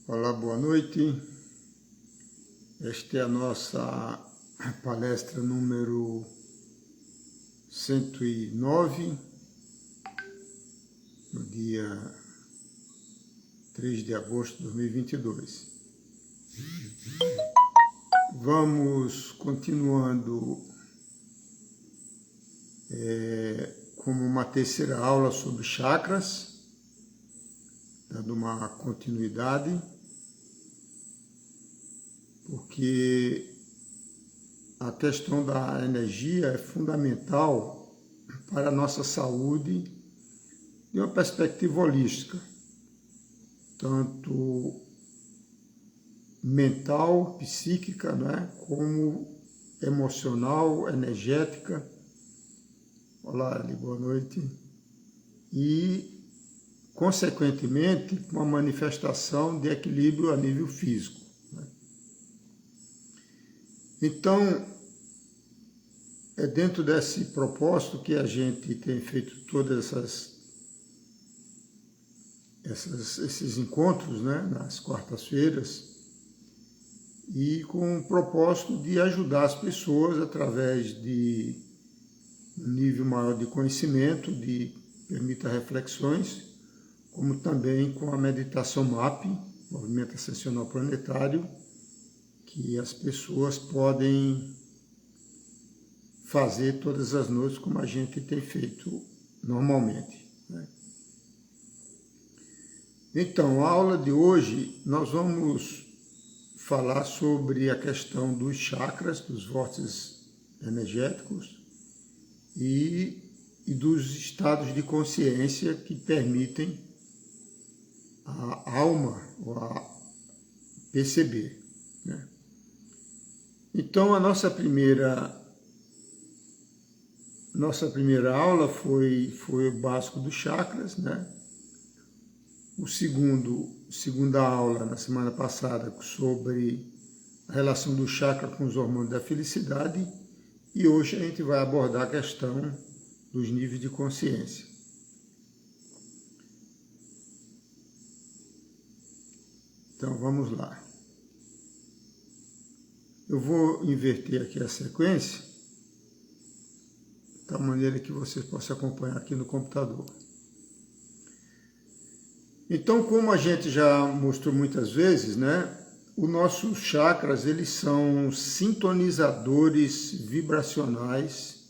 Olá, boa noite. Esta é a nossa palestra número 109, no dia 3 de agosto de 2022. Vamos continuando como uma terceira aula sobre chakras, dando uma continuidade, porque a questão da energia é fundamental para a nossa saúde de uma perspectiva holística, tanto mental, psíquica, né, como emocional, energética. Olá, Ali, boa noite. E, consequentemente, uma manifestação de equilíbrio a nível físico. Então, é dentro desse propósito que a gente tem feito todos esses encontros, né, nas quartas-feiras, e com o propósito de ajudar as pessoas através de um nível maior de conhecimento, de permita reflexões, como também com a meditação MAP, Movimento Ascensional Planetário, que as pessoas podem fazer todas as noites, como a gente tem feito normalmente, né? Então, a aula de hoje, nós vamos falar sobre a questão dos chakras, dos vórtices energéticos e dos estados de consciência que permitem a alma a perceber, né? Então, a nossa primeira aula foi o básico dos chakras, né? Segunda aula, na semana passada, sobre a relação do chakra com os hormônios da felicidade, e hoje a gente vai abordar a questão dos níveis de consciência. Então, vamos lá. Eu vou inverter aqui a sequência, de tal maneira que vocês possam acompanhar aqui no computador. Então, como a gente já mostrou muitas vezes, né, os nossos chakras, eles são sintonizadores vibracionais,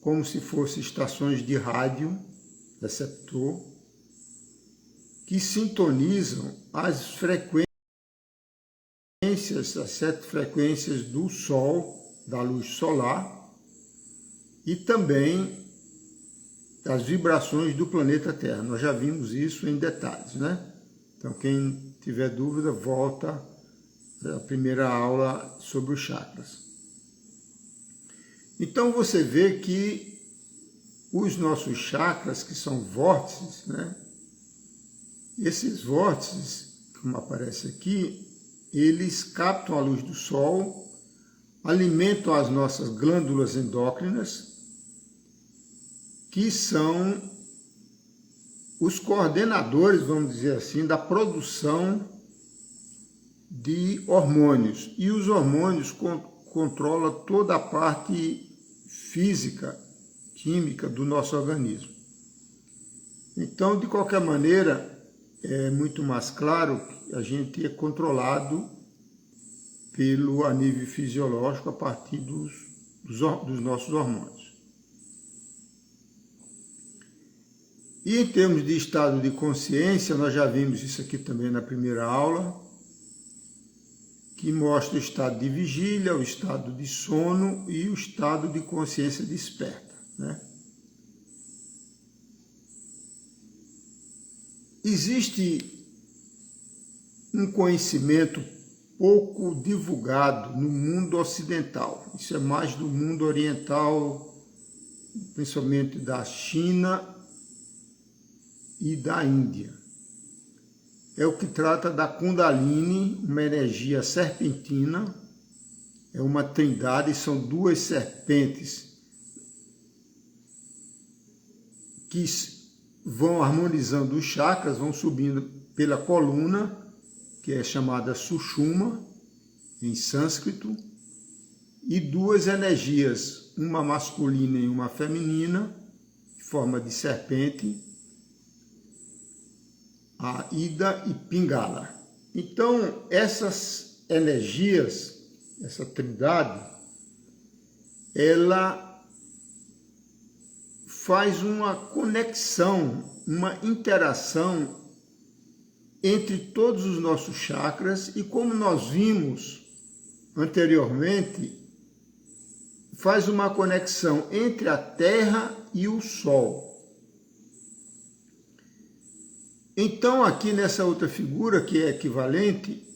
como se fossem estações de rádio, receptor, que sintonizam as frequências, as 7 frequências do Sol, da luz solar, e também as vibrações do planeta Terra. Nós já vimos isso em detalhes, né? Então, quem tiver dúvida, volta à primeira aula sobre os chakras. Então, você vê que os nossos chakras, que são vórtices, né? Esses vórtices, como aparece aqui, eles captam a luz do Sol, alimentam as nossas glândulas endócrinas, que são os coordenadores, vamos dizer assim, da produção de hormônios. E os hormônios controlam toda a parte física, química do nosso organismo. Então, de qualquer maneira, é muito mais claro que a gente é controlado a nível fisiológico a partir dos nossos hormônios. E em termos de estado de consciência, nós já vimos isso aqui também na primeira aula, que mostra o estado de vigília, o estado de sono e o estado de consciência desperta, né? Existe um conhecimento pouco divulgado no mundo ocidental. Isso é mais do mundo oriental, principalmente da China e da Índia. É o que trata da Kundalini, uma energia serpentina, é uma trindade, são 2 serpentes que vão harmonizando os chakras, vão subindo pela coluna, que é chamada Sushumna, em sânscrito, e duas energias, uma masculina e uma feminina, em forma de serpente, a Ida e Pingala. Então, essas energias, essa trindade, ela faz uma conexão, uma interação entre todos os nossos chakras e, como nós vimos anteriormente, faz uma conexão entre a Terra e o Sol. Então, aqui nessa outra figura, que é equivalente,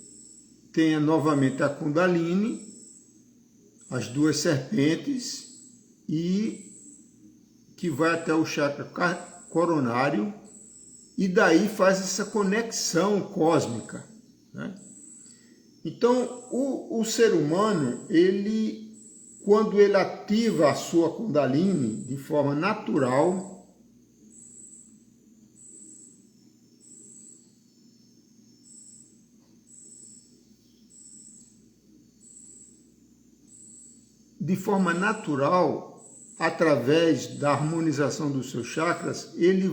tem novamente a Kundalini, as duas serpentes, e que vai até o chakra coronário, e daí faz essa conexão cósmica, né? Então, o ser humano, quando ele ativa a sua Kundalini de forma natural, através da harmonização dos seus chakras, ele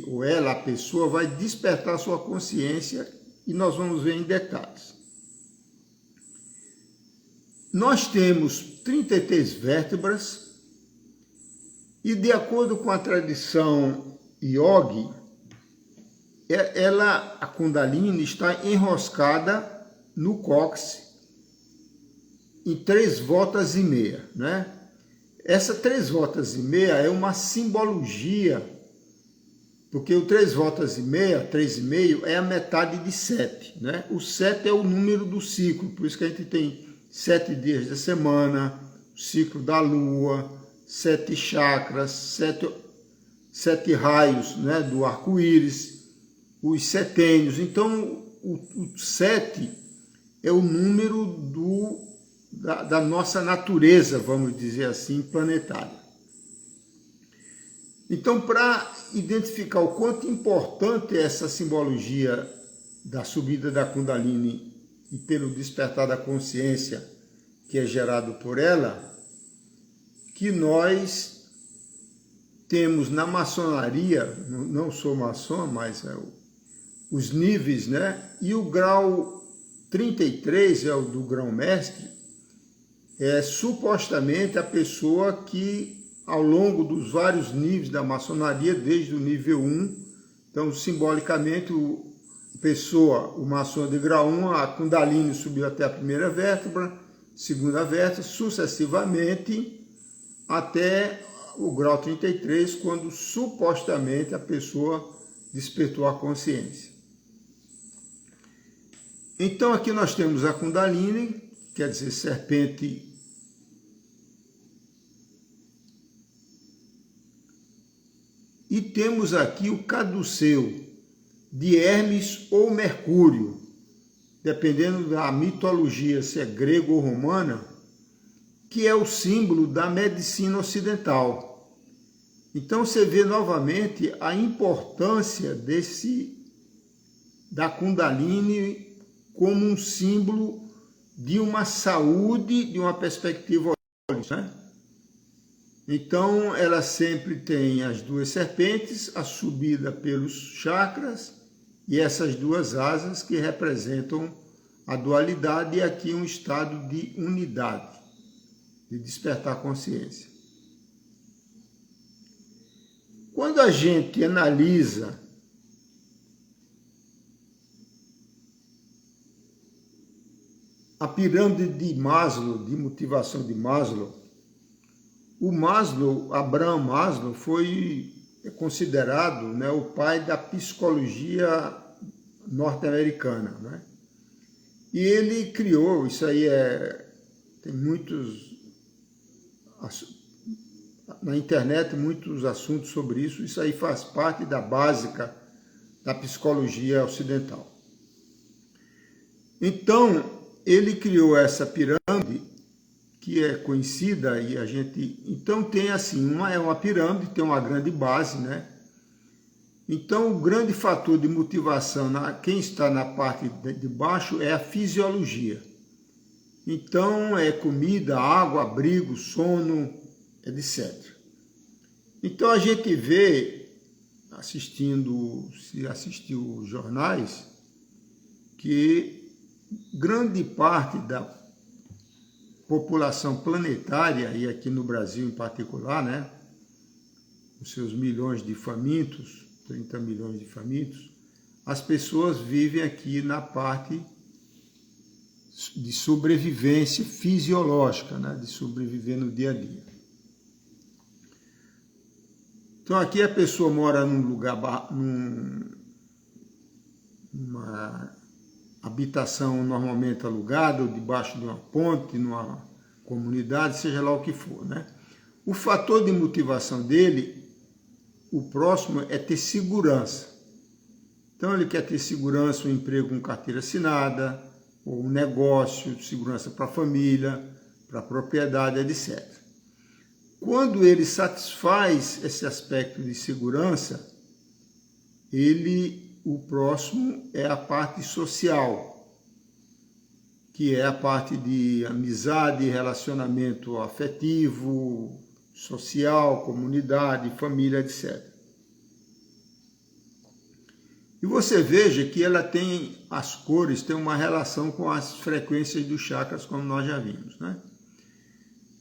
ou ela, a pessoa, vai despertar a sua consciência, e nós vamos ver em detalhes. Nós temos 33 vértebras, e de acordo com a tradição yogi, a Kundalini está enroscada no cóccix, em 3 voltas e meia, né? Essa 3 voltas e meia é uma simbologia, porque o 3 voltas e meia, 3,5, é a metade de 7, né? O 7 é o número do ciclo, por isso que a gente tem 7 dias da semana, o ciclo da lua, 7 chakras, 7 raios, né, do arco-íris, os setênios. Então, o 7 é o número da nossa natureza, vamos dizer assim, planetária. Então, para identificar o quanto importante é essa simbologia da subida da Kundalini e pelo despertar da consciência que é gerado por ela, que nós temos na maçonaria, não sou maçom, mas os níveis, né? E o grau 33 é o do grão-mestre, é supostamente a pessoa que, ao longo dos vários níveis da maçonaria, desde o nível 1, então, simbolicamente, o maçom de grau 1, a Kundalini subiu até a primeira vértebra, segunda vértebra, sucessivamente, até o grau 33, quando supostamente a pessoa despertou a consciência. Então, aqui nós temos a Kundalini, quer dizer, serpente. E temos aqui o caduceu de Hermes ou Mercúrio, dependendo da mitologia, se é grego ou romana, que é o símbolo da medicina ocidental. Então você vê novamente a importância da Kundalini como um símbolo de uma saúde, de uma perspectiva holística, né? Então, ela sempre tem as duas serpentes, a subida pelos chakras e essas duas asas que representam a dualidade e aqui um estado de unidade, de despertar consciência. Quando a gente analisa a pirâmide de Maslow, de motivação de Maslow, o Maslow, Abraham Maslow, foi considerado, né, o pai da psicologia norte-americana, né? E ele criou, isso aí tem muitos, na internet, muitos assuntos sobre isso, isso aí faz parte da básica da psicologia ocidental. Então, ele criou essa pirâmide, que é conhecida, e a gente... Então tem assim, é uma pirâmide, tem uma grande base, né? Então, o grande fator de motivação, quem está na parte de baixo, é a fisiologia. Então, é comida, água, abrigo, sono, etc. Então, a gente vê, se assistiu os jornais, que grande parte da população planetária, e aqui no Brasil em particular, né, os seus milhões de famintos, 30 milhões de famintos, as pessoas vivem aqui na parte de sobrevivência fisiológica, né, de sobreviver no dia a dia. Então aqui a pessoa mora num lugar, numa habitação normalmente alugada, ou debaixo de uma ponte, numa comunidade, seja lá o que for, né? O fator de motivação dele, o próximo, é ter segurança. Então ele quer ter segurança, um emprego com carteira assinada, ou um negócio, segurança para a família, para a propriedade, etc. Quando ele satisfaz esse aspecto de segurança, o próximo é a parte social, que é a parte de amizade, relacionamento afetivo, social, comunidade, família, etc. E você veja que ela tem, as cores têm uma relação com as frequências dos chakras, como nós já vimos, né?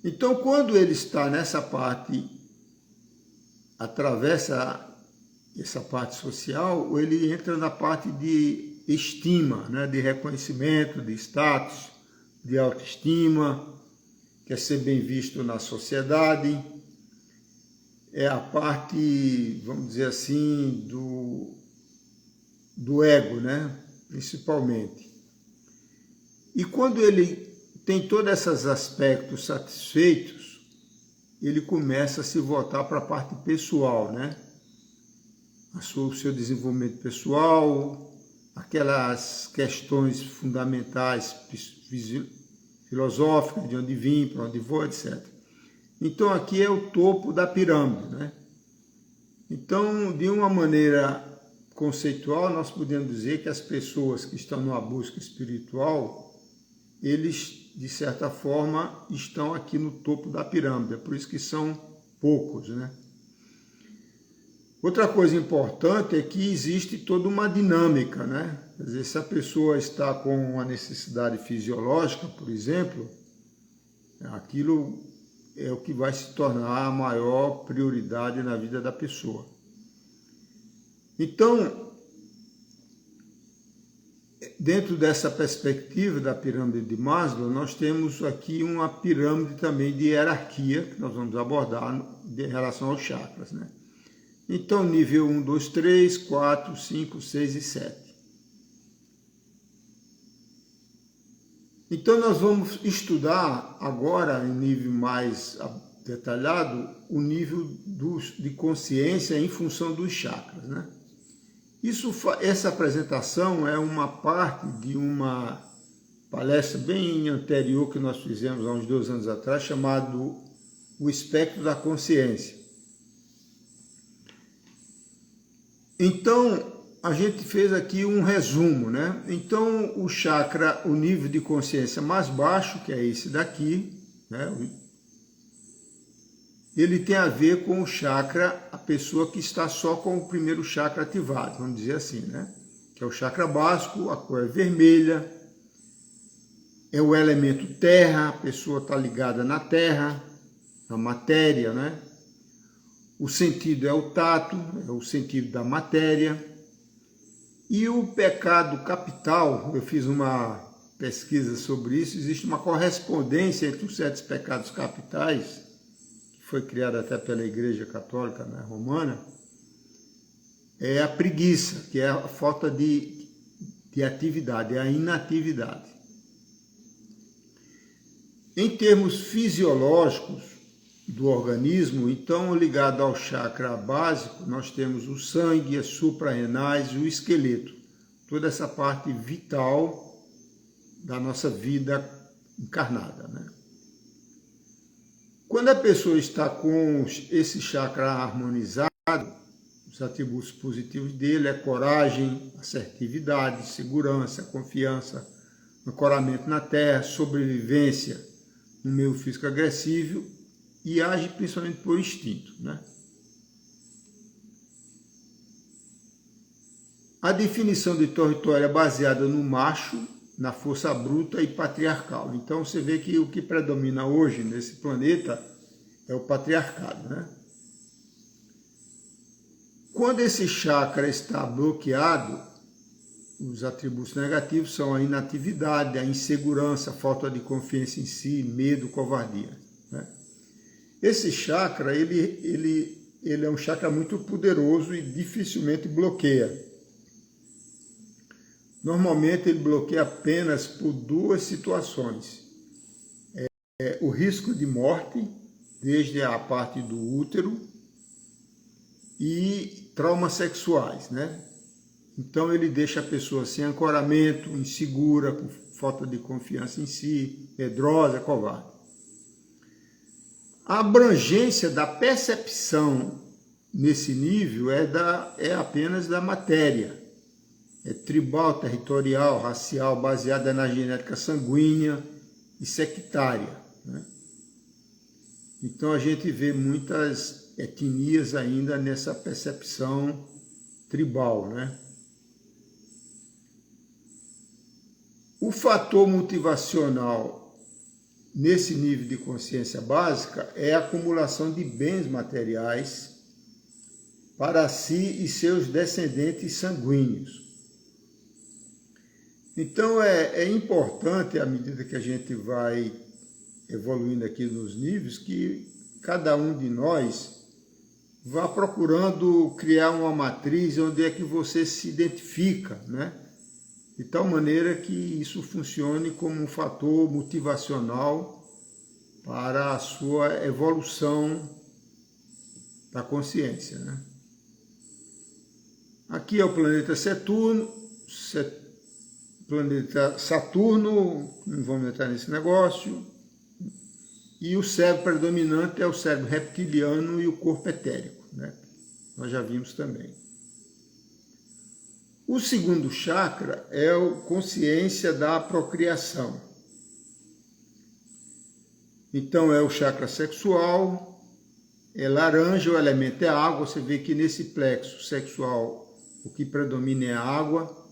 Então, quando ele está nessa parte, atravessa essa parte social, ele entra na parte de estima, né? De reconhecimento, de status, de autoestima, quer ser bem visto na sociedade. É a parte, vamos dizer assim, do ego, né? Principalmente. E quando ele tem todos esses aspectos satisfeitos, ele começa a se voltar para a parte pessoal, né? O seu desenvolvimento pessoal, aquelas questões fundamentais filosóficas, de onde vim, para onde vou, etc. Então aqui é o topo da pirâmide, né? Então, de uma maneira conceitual, nós podemos dizer que as pessoas que estão numa busca espiritual, eles, de certa forma, estão aqui no topo da pirâmide, é por isso que são poucos, né? Outra coisa importante é que existe toda uma dinâmica, né? Quer dizer, se a pessoa está com uma necessidade fisiológica, por exemplo, aquilo é o que vai se tornar a maior prioridade na vida da pessoa. Então, dentro dessa perspectiva da pirâmide de Maslow, nós temos aqui uma pirâmide também de hierarquia, que nós vamos abordar em relação aos chakras, né? Então, nível 1, 2, 3, 4, 5, 6 e 7. Então, nós vamos estudar agora, em nível mais detalhado, o nível de consciência em função dos chakras, né? Essa apresentação é uma parte de uma palestra bem anterior que nós fizemos há uns 2 anos atrás, chamado O Espectro da Consciência. Então, a gente fez aqui um resumo, né? Então, o chakra, o nível de consciência mais baixo, que é esse daqui, né? Ele tem a ver com o chakra, a pessoa que está só com o primeiro chakra ativado, vamos dizer assim, né? Que é o chakra básico, a cor é vermelha, é o elemento terra, a pessoa está ligada na terra, na matéria, né? O sentido é o tato, é o sentido da matéria. E o pecado capital, eu fiz uma pesquisa sobre isso, existe uma correspondência entre os 7 pecados capitais, foi criada até pela Igreja Católica, né, Romana, é a preguiça, que é a falta de atividade, é a inatividade. Em termos fisiológicos do organismo, então, ligado ao chakra básico, nós temos o sangue, as suprarrenais e o esqueleto, toda essa parte vital da nossa vida encarnada, né? Quando a pessoa está com esse chakra harmonizado, Os atributos positivos dele é coragem, assertividade, segurança, confiança, ancoramento na terra, sobrevivência no meio físico agressivo e age principalmente por instinto, né? A definição de território é baseada no macho, na força bruta e patriarcal. Então você vê que o que predomina hoje nesse planeta é o patriarcado, né? Quando esse chakra está bloqueado, os atributos negativos são a inatividade, a insegurança, a falta de confiança em si, medo, covardia, né? Esse chakra, ele é um chakra muito poderoso e dificilmente bloqueia. Normalmente ele bloqueia apenas por duas situações. O risco de morte, desde a parte do útero, e traumas sexuais, né? Então ele deixa a pessoa sem ancoramento, insegura, com falta de confiança em si, medrosa, covarde. A abrangência da percepção nesse nível é apenas da matéria. É tribal, territorial, racial, baseada na genética sanguínea e sectária, né? Então a gente vê muitas etnias ainda nessa percepção tribal, né? O fator motivacional nesse nível de consciência básica é a acumulação de bens materiais para si e seus descendentes sanguíneos. Então é importante, à medida que a gente vai evoluindo aqui nos níveis, que cada um de nós vá procurando criar uma matriz onde é que você se identifica, né? De tal maneira que isso funcione como um fator motivacional para a sua evolução da consciência, né? Aqui é o planeta Saturno, não vamos entrar nesse negócio, e o cérebro predominante é o cérebro reptiliano e o corpo etérico, né? Nós já vimos também. O segundo chakra é a consciência da procriação. Então é o chakra sexual, é laranja, o elemento é água. Você vê que nesse plexo sexual o que predomina é a água.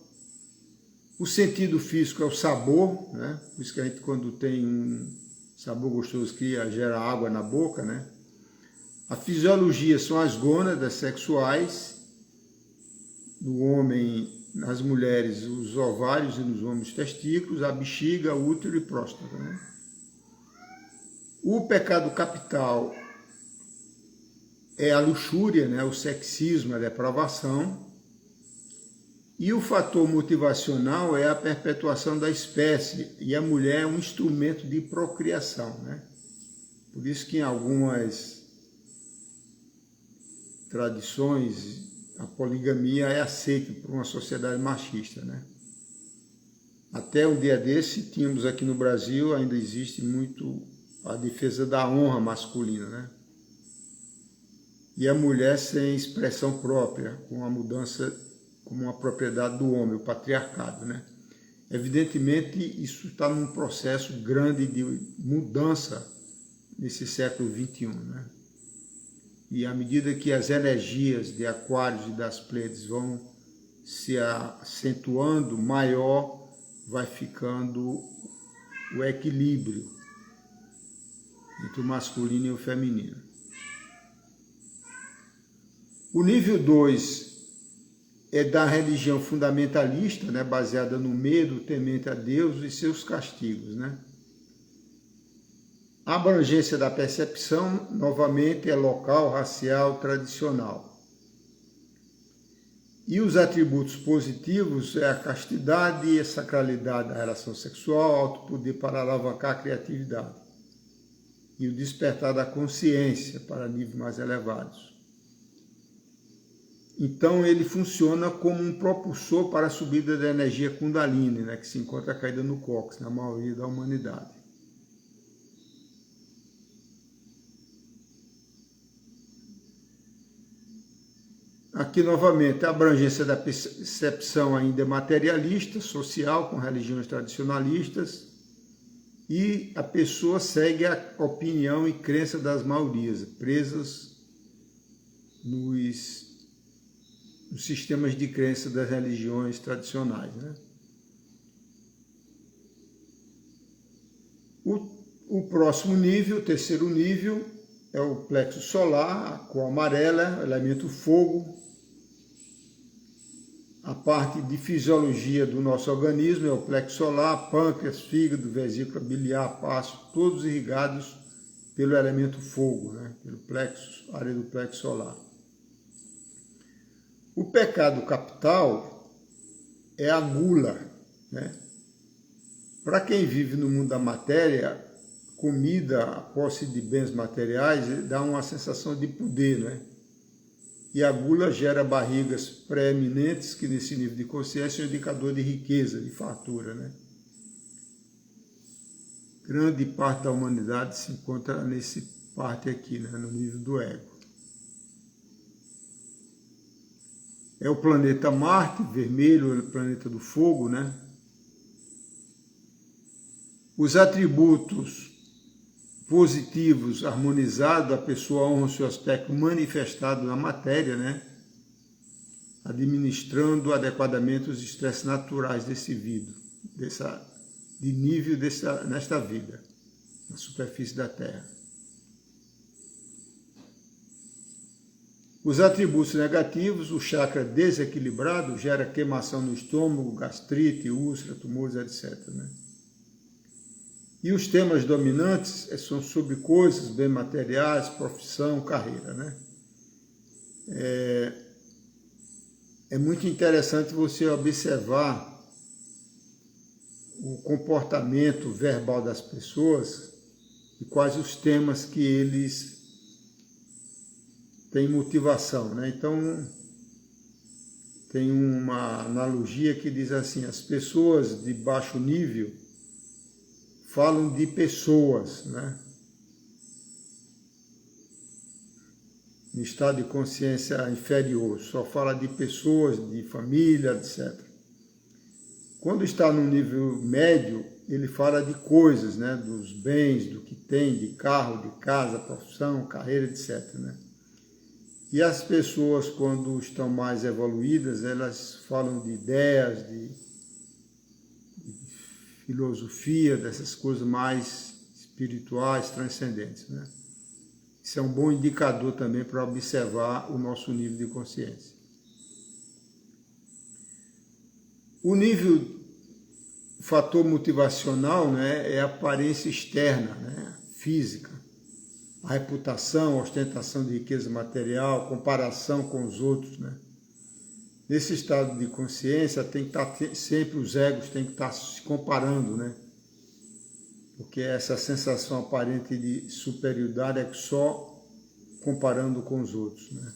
O sentido físico é o sabor, né? Por isso que a gente, quando tem um sabor gostoso, gera água na boca, né? A fisiologia são as gônadas sexuais, no homem, nas mulheres, os ovários, e nos homens, os testículos, a bexiga, útero e próstata, né? O pecado capital é a luxúria, né? O sexismo, a depravação. E o fator motivacional é a perpetuação da espécie, e a mulher é um instrumento de procriação, né? Por isso que em algumas tradições a poligamia é aceita por uma sociedade machista, né? Até um dia desse tínhamos aqui no Brasil, ainda existe muito a defesa da honra masculina, né? E a mulher sem expressão própria, com a mudança como uma propriedade do homem, o patriarcado, né? Evidentemente, isso está num processo grande de mudança nesse século XXI, né? E à medida que as energias de Aquários e das Pleiades vão se acentuando, maior vai ficando o equilíbrio entre o masculino e o feminino. O nível 2 é da religião fundamentalista, né, baseada no medo, temente a Deus e seus castigos, né? A abrangência da percepção, novamente, é local, racial, tradicional. E os atributos positivos é a castidade e a sacralidade da relação sexual, alto poder para alavancar a criatividade. E o despertar da consciência para níveis mais elevados. Então ele funciona como um propulsor para a subida da energia Kundalini, né, que se encontra caída no cóccix, na maioria da humanidade. Aqui, novamente, a abrangência da percepção ainda é materialista, social, com religiões tradicionalistas, e a pessoa segue a opinião e crença das maiorias, presas nos sistemas de crença das religiões tradicionais, né? O próximo nível, o terceiro nível, é o plexo solar, a cor amarela, elemento fogo. A parte de fisiologia do nosso organismo é o plexo solar, pâncreas, fígado, vesícula biliar, baço, todos irrigados pelo elemento fogo, né? Pelo plexo, área do plexo solar. O pecado capital é a gula, né? Para quem vive no mundo da matéria, comida, a posse de bens materiais, dá uma sensação de poder, né? E a gula gera barrigas preeminentes, que nesse nível de consciência é um indicador de riqueza, de fartura, né? Grande parte da humanidade se encontra nesse parte aqui, né? No nível do ego. É o planeta Marte, vermelho, é o planeta do fogo, né? Os atributos positivos, harmonizados, a pessoa honra o seu aspecto manifestado na matéria, né? Administrando adequadamente os estresses naturais desse vidro, de nível nesta vida, na superfície da Terra. Os atributos negativos, o chakra desequilibrado gera queimação no estômago, gastrite, úlcera, tumores, etc., né? E os temas dominantes são sobre coisas, bens materiais, profissão, carreira, né? É muito interessante você observar o comportamento verbal das pessoas e quais os temas que eles têm motivação, né? Então, tem uma analogia que diz assim, as pessoas de baixo nível falam de pessoas, né? No estado de consciência inferior, só fala de pessoas, de família, etc. Quando está no nível médio, ele fala de coisas, né? Dos bens, do que tem, de carro, de casa, profissão, carreira, etc., né? E as pessoas, quando estão mais evoluídas, elas falam de ideias, de filosofia, dessas coisas mais espirituais, transcendentes, né? Isso é um bom indicador também para observar o nosso nível de consciência. O nível, o fator motivacional, né, é a aparência externa, né, física, a reputação, a ostentação de riqueza material, comparação com os outros, né? Nesse estado de consciência, tem que estar sempre, os egos têm que estar se comparando, né? Porque essa sensação aparente de superioridade é só comparando com os outros, né?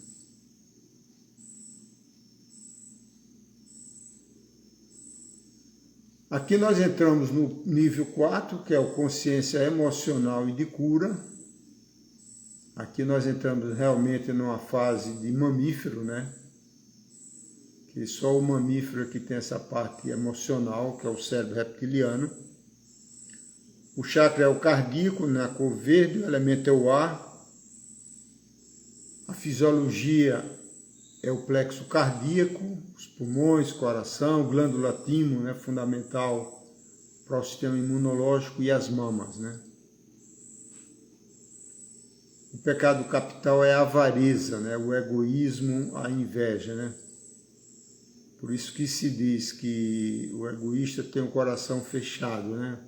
Aqui nós entramos no nível 4, que é o consciência emocional e de cura. Aqui nós entramos realmente numa fase de mamífero, né? Que só o mamífero é que tem essa parte emocional, que é o cérebro reptiliano. O chakra é o cardíaco, na cor verde, o elemento é o ar. A fisiologia é o plexo cardíaco, os pulmões, coração, glândula timo, né, fundamental para o sistema imunológico, e as mamas, né? O pecado capital é a avareza, né, o egoísmo, a inveja, né? Por isso que se diz que o egoísta tem um coração fechado, né?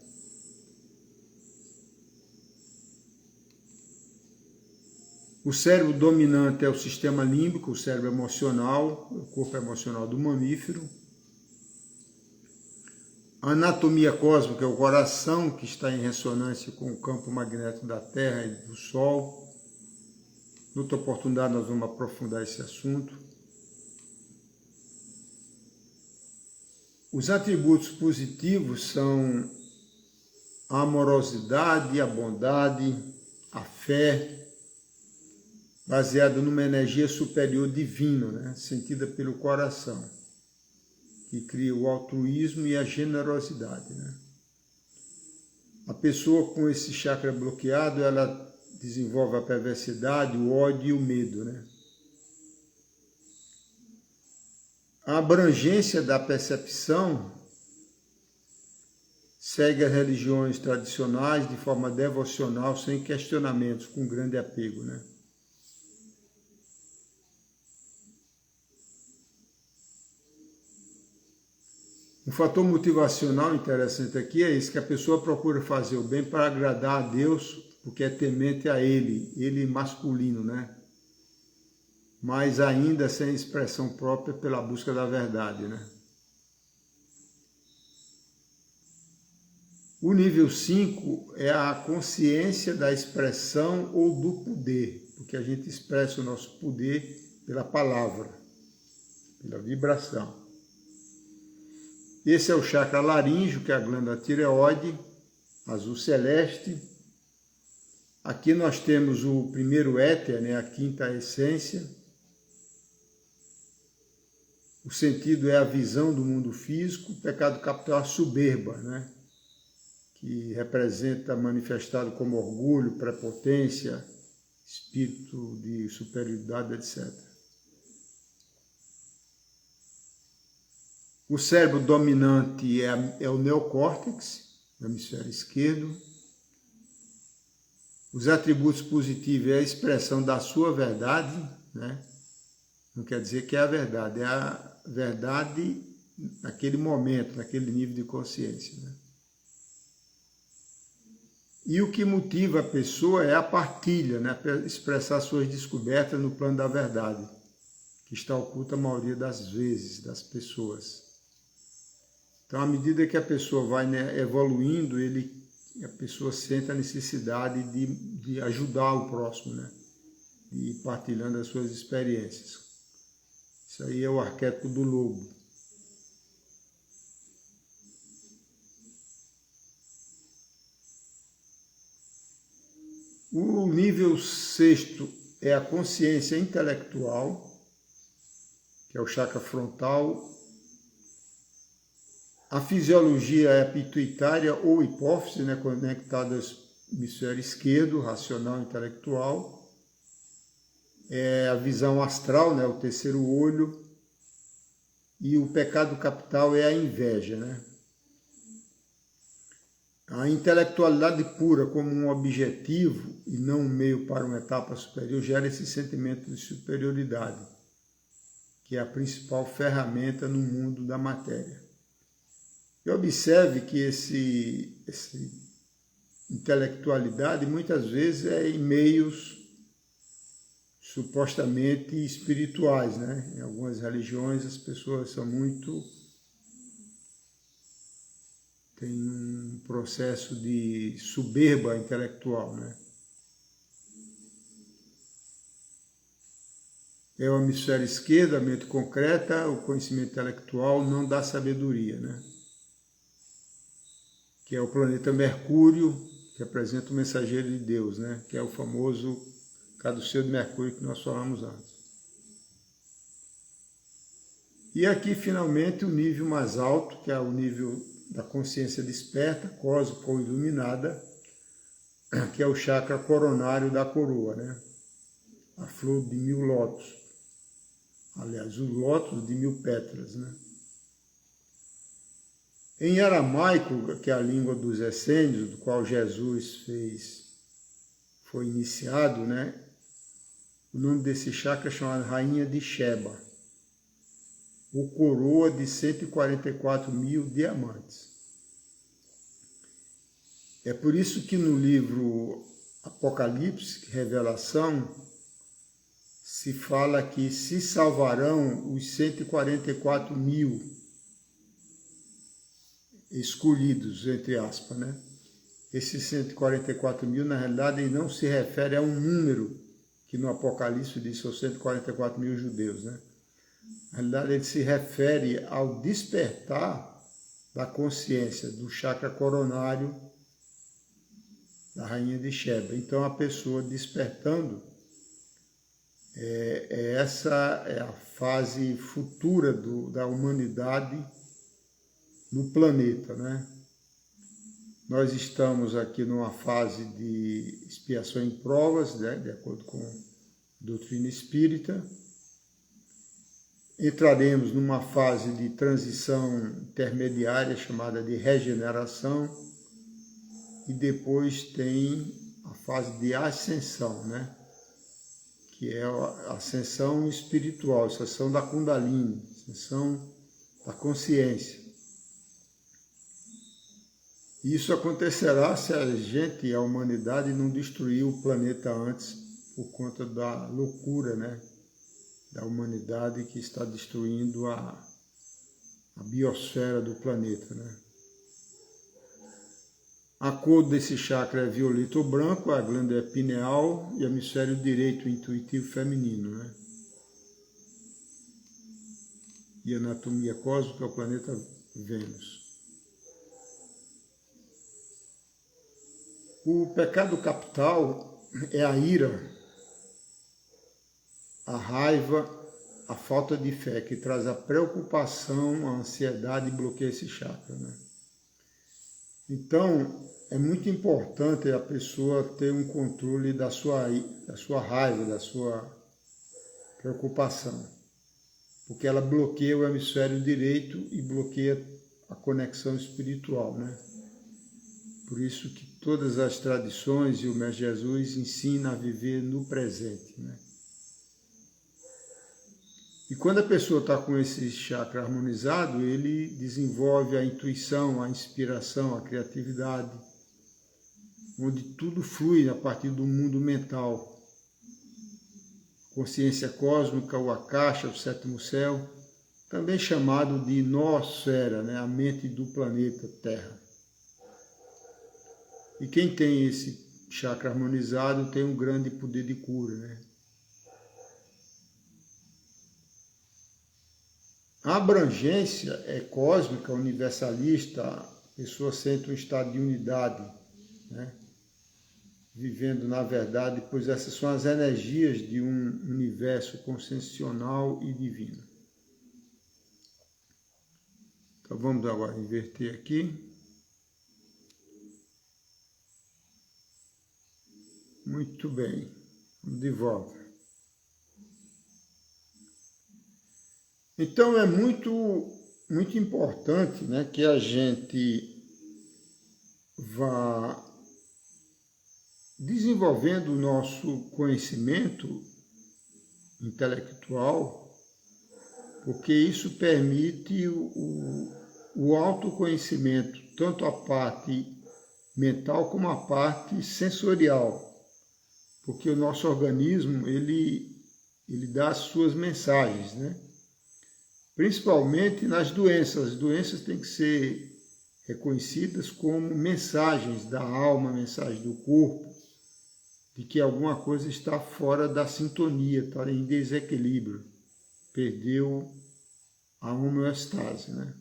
O cérebro dominante é o sistema límbico, o cérebro emocional, o corpo emocional do mamífero. A anatomia cósmica é o coração, que está em ressonância com o campo magnético da Terra e do Sol. Noutra oportunidade nós vamos aprofundar esse assunto. Os atributos positivos são a amorosidade, a bondade, a fé, baseado numa energia superior divina, né? Sentida pelo coração, que cria o altruísmo e a generosidade, né? A pessoa com esse chakra bloqueado, ela desenvolve a perversidade, o ódio e o medo, né? A abrangência da percepção segue as religiões tradicionais de forma devocional, sem questionamentos, com grande apego, né? Um fator motivacional interessante aqui é esse, que a pessoa procura fazer o bem para agradar a Deus, porque é temente a ele masculino, né? Mas ainda sem expressão própria pela busca da verdade, né? O nível 5 é a consciência da expressão ou do poder, porque a gente expressa o nosso poder pela palavra, pela vibração. Esse é o chakra laríngeo, que é a glândula tireoide, azul celeste. Aqui nós temos o primeiro éter, né, a quinta essência. O sentido é a visão do mundo físico. O pecado capital é a soberba, né, que representa manifestado como orgulho, prepotência, espírito de superioridade, etc. O cérebro dominante é o neocórtex, no hemisfério esquerdo. Os atributos positivos é a expressão da sua verdade, né? Não quer dizer que é a verdade naquele momento, naquele nível de consciência, né? E o que motiva a pessoa é a partilha, né? Expressar suas descobertas no plano da verdade, que está oculta a maioria das vezes das pessoas. Então, à medida que a pessoa vai, né, evoluindo, a pessoa sente a necessidade de ajudar o próximo, né? De ir partilhando as suas experiências. Isso aí é o arquétipo do lobo. O nível 6º é a consciência intelectual, que é o chakra frontal. A fisiologia é a pituitária ou hipófise, né, conectada ao hemisfério esquerdo, racional, intelectual. É a visão astral, né, o terceiro olho. E o pecado capital é a inveja, né? A intelectualidade pura como um objetivo e não um meio para uma etapa superior gera esse sentimento de superioridade, que é a principal ferramenta no mundo da matéria. E observe que esse intelectualidade muitas vezes é em meios supostamente espirituais, né? Em algumas religiões as pessoas são tem um processo de soberba intelectual, né? É o hemisfério esquerdo, a mente concreta, o conhecimento intelectual não dá sabedoria, né? Que é o planeta Mercúrio, que representa o mensageiro de Deus, né? Que é o famoso caduceu de Mercúrio que nós falamos antes. E aqui, finalmente, o nível mais alto, que é o nível da consciência desperta, cósmica ou iluminada, que é o chakra coronário da coroa, né? A flor de 1000 lótus. Aliás, o lótus de 1000 pétalas, né? Em aramaico, que é a língua dos essênios, do qual Jesus foi iniciado, né? O nome desse chakra é chamado Rainha de Sheba, ou coroa de 144.000 diamantes. É por isso que no livro Apocalipse, Revelação, se fala que se salvarão os 144.000 escolhidos, entre aspas, né? Esses 144.000, na realidade, não se refere a um número que no Apocalipse diz são 144.000 judeus, né? Na realidade, ele se refere ao despertar da consciência do chakra coronário da Rainha de Sheba. Então, a pessoa despertando Essa é a fase futura da humanidade no planeta, né? Nós estamos aqui numa fase de expiação em provas, né, de acordo com a doutrina espírita. Entraremos numa fase de transição intermediária, chamada de regeneração, e depois tem a fase de ascensão, né? Que é a ascensão espiritual, a ascensão da Kundalini, a ascensão da consciência. Isso acontecerá se a gente, a humanidade, não destruir o planeta antes por conta da loucura, né, da humanidade que está destruindo a biosfera do planeta, né. A cor desse chakra é violeta ou branco, a glândula é pineal e hemisfério direito intuitivo feminino, né. E anatomia cósmica é o planeta Vênus. O pecado capital é a ira, a raiva, a falta de fé, que traz a preocupação, a ansiedade e bloqueia esse chakra, né? Então, é muito importante a pessoa ter um controle da sua raiva, da sua preocupação, porque ela bloqueia o hemisfério direito e bloqueia a conexão espiritual, né? Por isso que todas as tradições e o Mestre Jesus ensina a viver no presente, né? E quando a pessoa está com esse chakra harmonizado, ele desenvolve a intuição, a inspiração, a criatividade, onde tudo flui a partir do mundo mental. Consciência cósmica, o Akasha, o sétimo céu, também chamado de noosfera, né? A mente do planeta Terra. E quem tem esse chakra harmonizado tem um grande poder de cura, né? A abrangência é cósmica, universalista, a pessoa sente um estado de unidade, né? Vivendo na verdade, pois essas são as energias de um universo consciencial e divino. Então vamos agora inverter aqui. Muito bem, vamos de volta. Então é muito importante, né, que a gente vá desenvolvendo o nosso conhecimento intelectual, porque isso permite o autoconhecimento, tanto a parte mental como a parte sensorial, porque o nosso organismo ele dá as suas mensagens, né? Principalmente nas doenças. As doenças têm que ser reconhecidas como mensagens da alma, mensagens do corpo, de que alguma coisa está fora da sintonia, está em desequilíbrio, perdeu a homeostase, né?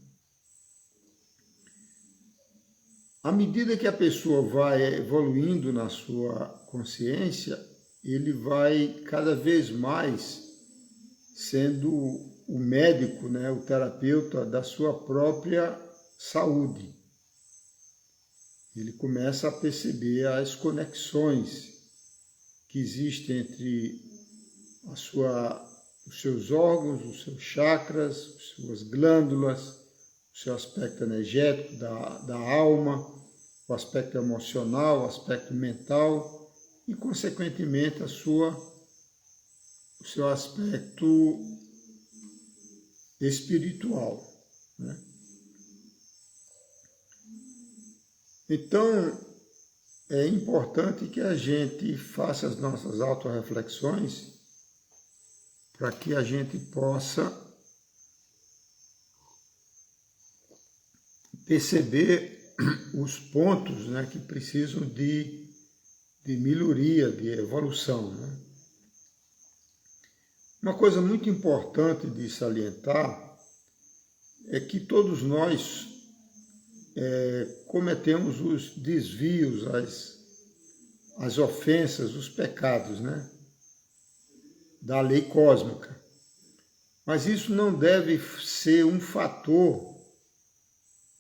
À medida que a pessoa vai evoluindo na sua consciência, ele vai cada vez mais sendo o médico, né, o terapeuta da sua própria saúde. Ele começa a perceber as conexões que existem entre os seus órgãos, os seus chakras, as suas glândulas, o seu aspecto energético da alma, o aspecto emocional, o aspecto mental e, consequentemente, o seu aspecto espiritual, né? Então, é importante que a gente faça as nossas autorreflexões para que a gente possa perceber os pontos, né, que precisam de melhoria, de evolução, né? Uma coisa muito importante de salientar é que todos nós cometemos os desvios, as ofensas, os pecados, né? da lei cósmica. Mas isso não deve ser um fator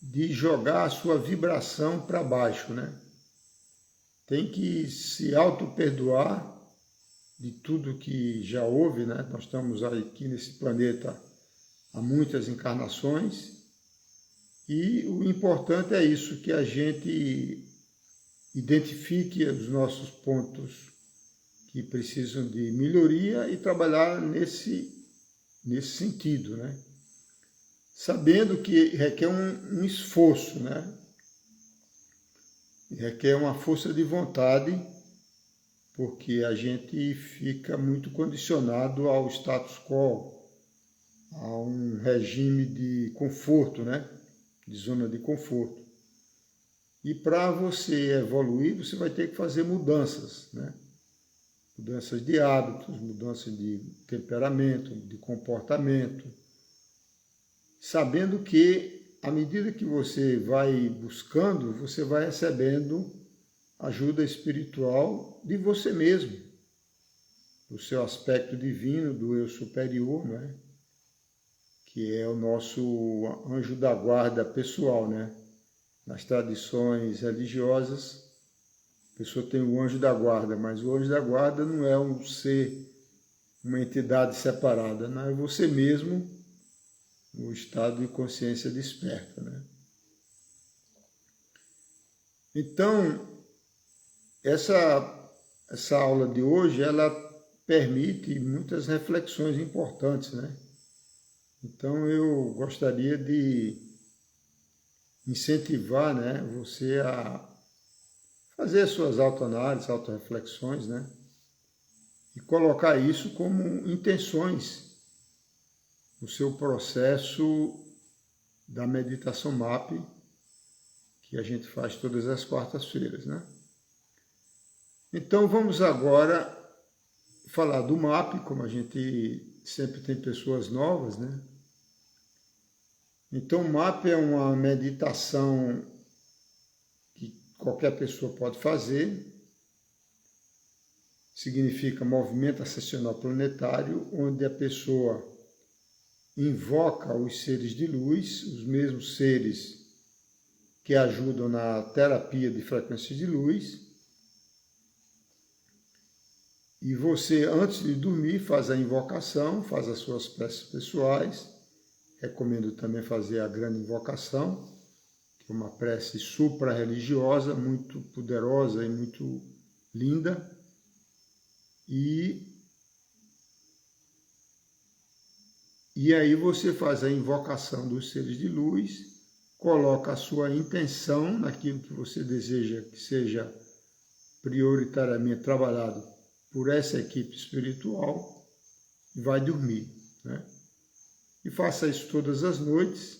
de jogar a sua vibração para baixo, né? Tem que se auto-perdoar de tudo que já houve, né? Nós estamos aqui nesse planeta há muitas encarnações e o importante é isso, que a gente identifique os nossos pontos que precisam de melhoria e trabalhar nesse sentido, né? Sabendo que requer um esforço, né? Requer uma força de vontade, porque a gente fica muito condicionado ao status quo, a um regime de conforto, né? De zona de conforto. E para você evoluir, você vai ter que fazer mudanças, né? Mudanças de hábitos, mudanças de temperamento, de comportamento, sabendo que, à medida que você vai buscando, você vai recebendo ajuda espiritual de você mesmo, do seu aspecto divino, do eu superior, né? Que é o nosso anjo da guarda pessoal, né? Nas tradições religiosas, a pessoa tem o anjo da guarda, mas o anjo da guarda não é um ser, uma entidade separada, não é você mesmo, no estado de consciência desperta, né? Então, essa aula de hoje, ela permite muitas reflexões importantes, né? Então, eu gostaria de incentivar, né, você a fazer suas autoanálises, autorreflexões, né? E colocar isso como intenções no seu processo da meditação MAP, que a gente faz todas as quartas-feiras, né? Então vamos agora falar do MAP, como a gente sempre tem pessoas novas, né? Então o MAP é uma meditação que qualquer pessoa pode fazer, significa movimento ascensional planetário, onde a pessoa invoca os seres de luz, os mesmos seres que ajudam na terapia de frequências de luz. E você, antes de dormir, faz a invocação, faz as suas preces pessoais. Recomendo também fazer a grande invocação, que é uma prece supra-religiosa, muito poderosa e muito linda. E aí você faz a invocação dos seres de luz, coloca a sua intenção naquilo que você deseja que seja prioritariamente trabalhado por essa equipe espiritual e vai dormir, né? E faça isso todas as noites.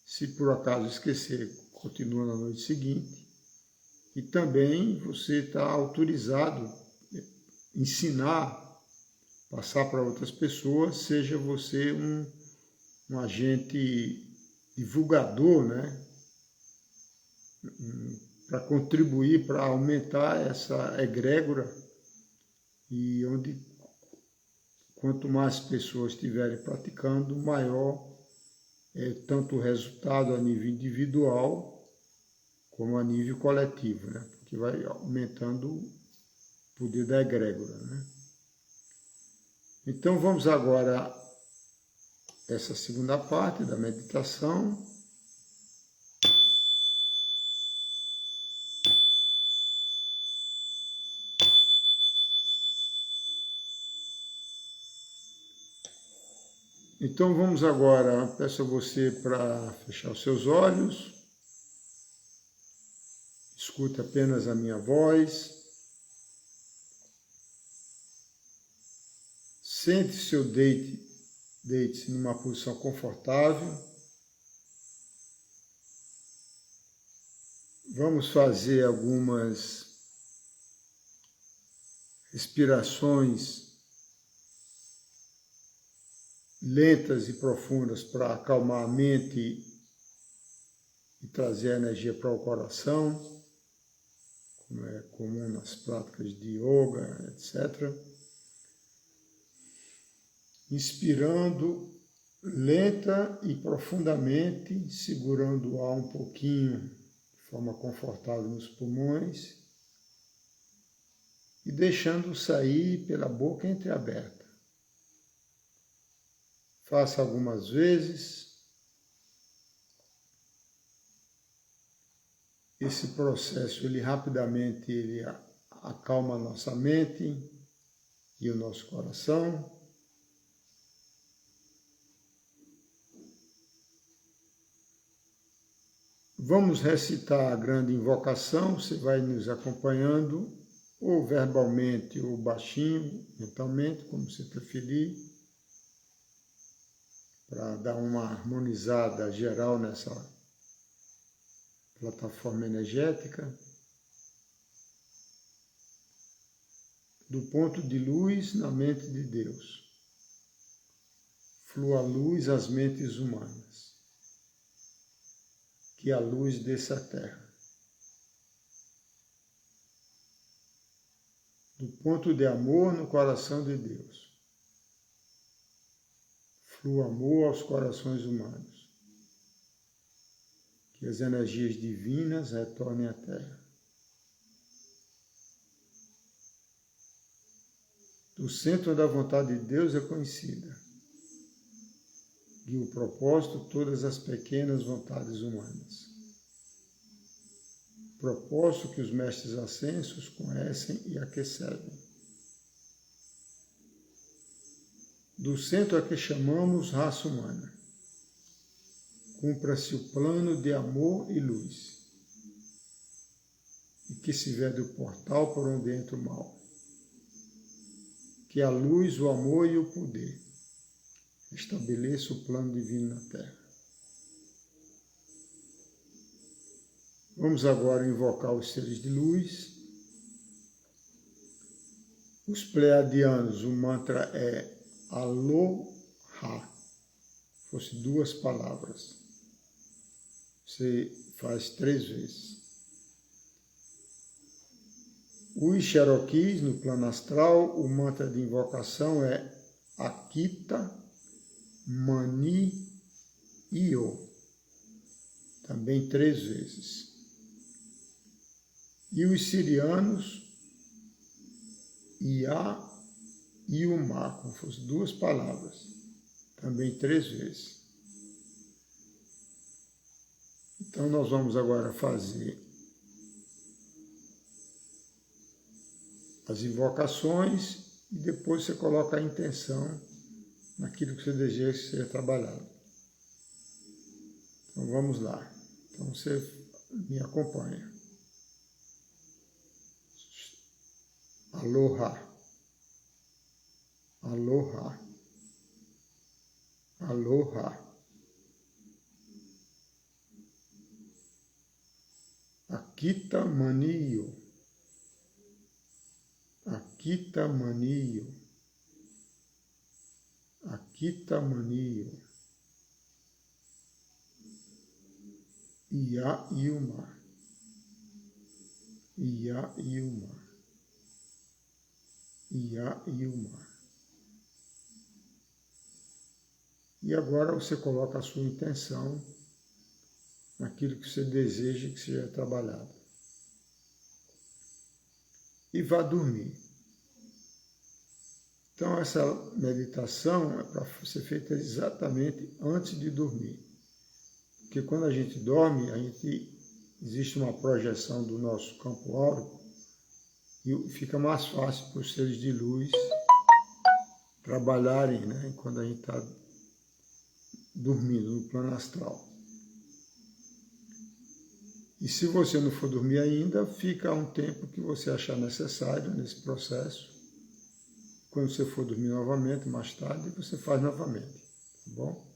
Se por acaso esquecer, continua na noite seguinte. E também você está autorizado a ensinar, passar para outras pessoas, seja você um agente divulgador, né? Para contribuir, para aumentar essa egrégora, e onde quanto mais pessoas estiverem praticando, maior é tanto o resultado a nível individual como a nível coletivo, né? Porque vai aumentando o poder da egrégora, né? Então vamos agora a essa segunda parte da meditação. Então vamos agora, peço a você para fechar os seus olhos, escute apenas a minha voz, sente-se ou deite-se numa posição confortável. Vamos fazer algumas respirações lentas e profundas para acalmar a mente e trazer a energia para o coração, como é comum nas práticas de yoga, etc. inspirando lenta e profundamente, segurando o ar um pouquinho de forma confortável nos pulmões e deixando sair pela boca entreaberta. Faça algumas vezes. Esse processo, rapidamente acalma a nossa mente e o nosso coração. Vamos recitar a grande invocação, você vai nos acompanhando, ou verbalmente ou baixinho, mentalmente, como você preferir, para dar uma harmonizada geral nessa plataforma energética. Do ponto de luz na mente de Deus, flua a luz às mentes humanas, que a luz desça à terra. Do ponto de amor no coração de Deus, flua amor aos corações humanos, que as energias divinas retornem à terra. Do centro da vontade de Deus é conhecida, e o propósito todas as pequenas vontades humanas. Propósito que os mestres ascensos conhecem e a que servem. Do centro a que chamamos raça humana, cumpra-se o plano de amor e luz, e que se vede o portal por onde entra o mal. Que a luz, o amor e o poder estabeleça o plano divino na Terra. Vamos agora invocar os seres de luz. Os pleiadianos, o mantra é Aloha. Fosse 2 palavras. Você faz 3 vezes. Os Cherokees, no plano astral, o mantra de invocação é Akita Mani Io. Também 3 vezes. E os sirianos, Ia e Uma, como fosse 2 palavras, também 3 vezes. Então nós vamos agora fazer as invocações e depois você coloca a intenção naquilo que você deseja que seja trabalhado. Então vamos lá. Então você me acompanha. Aloha. Aloha. Aloha. Akita Mani Io. Akita Mani Io. Akita Mani Io. Ia e Uma. Ia e Uma. Ia e Uma. E agora você coloca a sua intenção naquilo que você deseja que seja trabalhado. E vá dormir. Então essa meditação é para ser feita exatamente antes de dormir. Porque quando a gente dorme, existe uma projeção do nosso campo áurico e fica mais fácil para os seres de luz trabalharem, né, quando a gente está dormindo no plano astral. E se você não for dormir ainda, fica um tempo que você achar necessário nesse processo. Quando você for dormir novamente, mais tarde, você faz novamente, tá bom?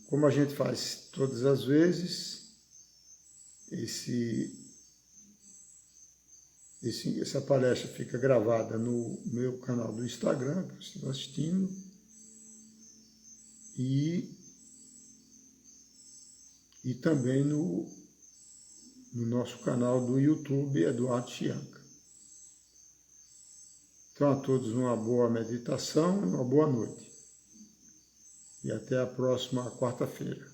Como a gente faz todas as vezes, essa palestra fica gravada no meu canal do Instagram, que você está assistindo, e também no nosso canal do YouTube, Eduardo Chianca. Então a todos uma boa meditação e uma boa noite. E até a próxima quarta-feira.